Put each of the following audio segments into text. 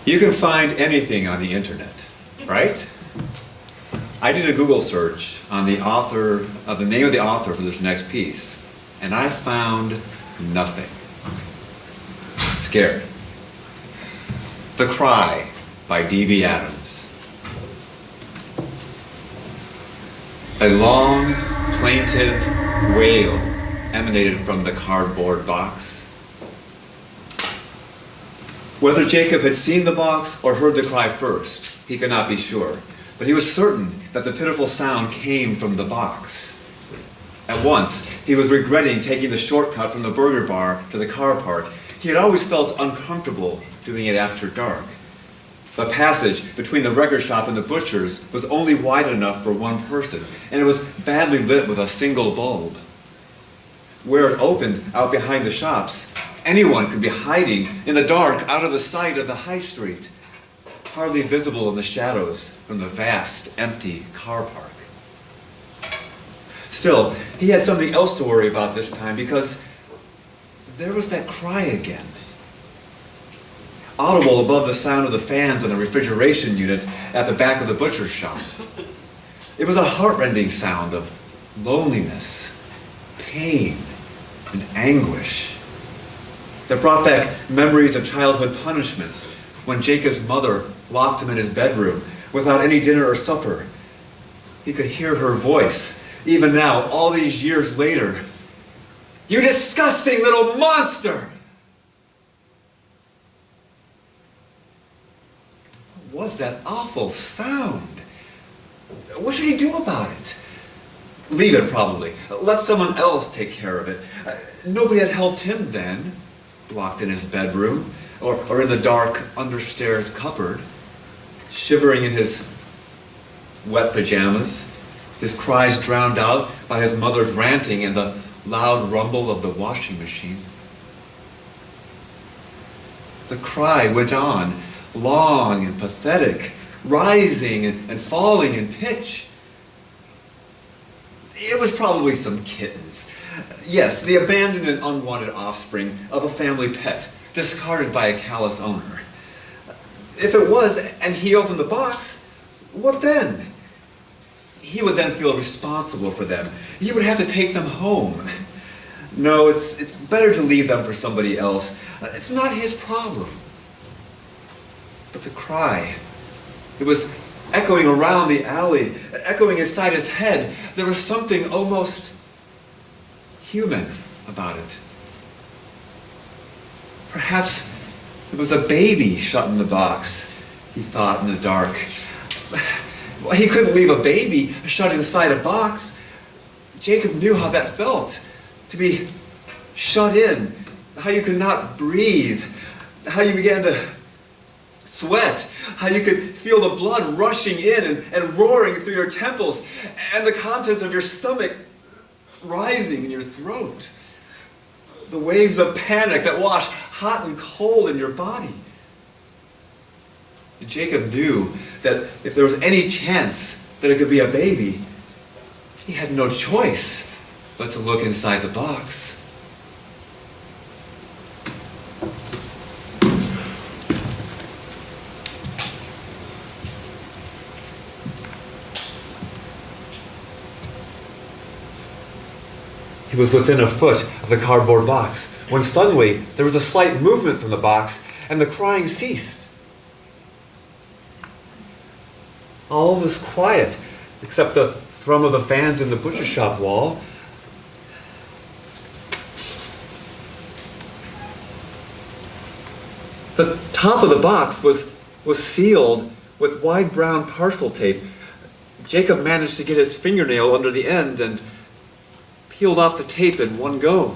You can find anything on the internet, right? I did a Google search on the name of the author for this next piece, and I found nothing. Scared. The Cry by D.B. Adams. A long, plaintive wail emanated from the cardboard box. Whether Jacob had seen the box or heard the cry first, he could not be sure, but he was certain that the pitiful sound came from the box. At once, he was regretting taking the shortcut from the burger bar to the car park. He had always felt uncomfortable doing it after dark. The passage between the record shop and the butcher's was only wide enough for one person, and it was badly lit with a single bulb. Where it opened out behind the shops, anyone could be hiding in the dark out of the sight of the high street, hardly visible in the shadows from the vast, empty car park. Still, he had something else to worry about this time, because there was that cry again. Audible above the sound of the fans on the refrigeration unit at the back of the butcher's shop. It was a heartrending sound of loneliness, pain, and anguish that brought back memories of childhood punishments when Jacob's mother locked him in his bedroom without any dinner or supper. He could hear her voice, even now, all these years later. "You disgusting little monster!" What was that awful sound? What should he do about it? Leave it, probably. Let someone else take care of it. Nobody had helped him then, locked in his bedroom, or in the dark understairs cupboard, shivering in his wet pajamas, his cries drowned out by his mother's ranting and the loud rumble of the washing machine. The cry went on, long and pathetic, rising and falling in pitch. It was probably some kittens. Yes, the abandoned and unwanted offspring of a family pet, discarded by a callous owner. If it was, and he opened the box, what then? He would then feel responsible for them. He would have to take them home. No, it's better to leave them for somebody else. It's not his problem. But the cry, it was echoing around the alley, echoing inside his head. There was something almost human about it. Perhaps it was a baby shut in the box, he thought in the dark. Well, he couldn't leave a baby shut inside a box. Jacob knew how that felt, to be shut in, how you could not breathe, how you began to sweat, how you could feel the blood rushing in and roaring through your temples, and the contents of your stomach rising in your throat. The waves of panic that wash hot and cold in your body. And Jacob knew that if there was any chance that it could be a baby, he had no choice but to look inside the box. He was within a foot of the cardboard box when suddenly there was a slight movement from the box and the crying ceased. All was quiet except the thrum of the fans in the butcher shop wall. The top of the box was sealed with wide brown parcel tape. Jacob managed to get his fingernail under the end and peeled off the tape in one go.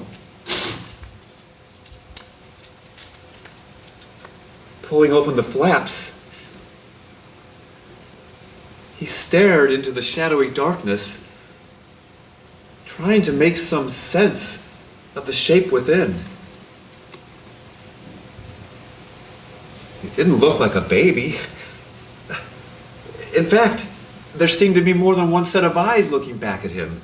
Pulling open the flaps, he stared into the shadowy darkness, trying to make some sense of the shape within. It didn't look like a baby. In fact, there seemed to be more than one set of eyes looking back at him.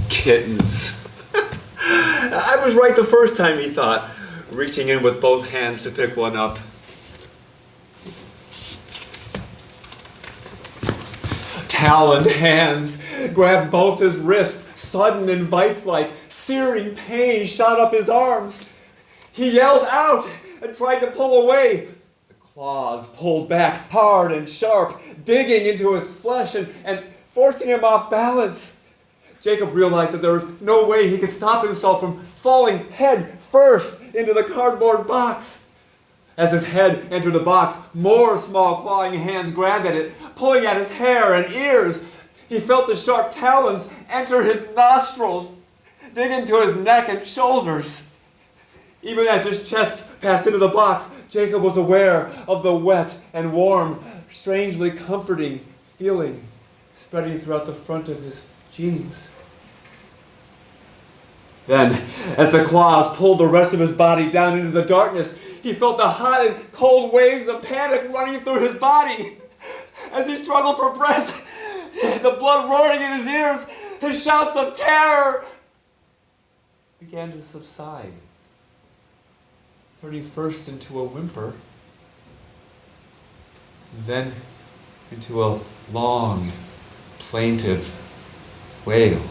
Kittens. I was right the first time, he thought. reaching in with both hands to pick one up. Taloned hands grabbed both his wrists. Sudden and vice-like, searing pain shot up his arms. He yelled out and tried to pull away. The claws pulled back hard and sharp, digging into his flesh and forcing him off balance. Jacob realized that there was no way he could stop himself from falling head first into the cardboard box. As his head entered the box, more small clawing hands grabbed at it, pulling at his hair and ears. He felt the sharp talons enter his nostrils, dig into his neck and shoulders. Even as his chest passed into the box, Jacob was aware of the wet and warm, strangely comforting feeling spreading throughout the front of his jeans. Then, as the claws pulled the rest of his body down into the darkness, he felt the hot and cold waves of panic running through his body. As he struggled for breath, the blood roaring in his ears, his shouts of terror began to subside, turning first into a whimper, and then into a long, plaintive wail.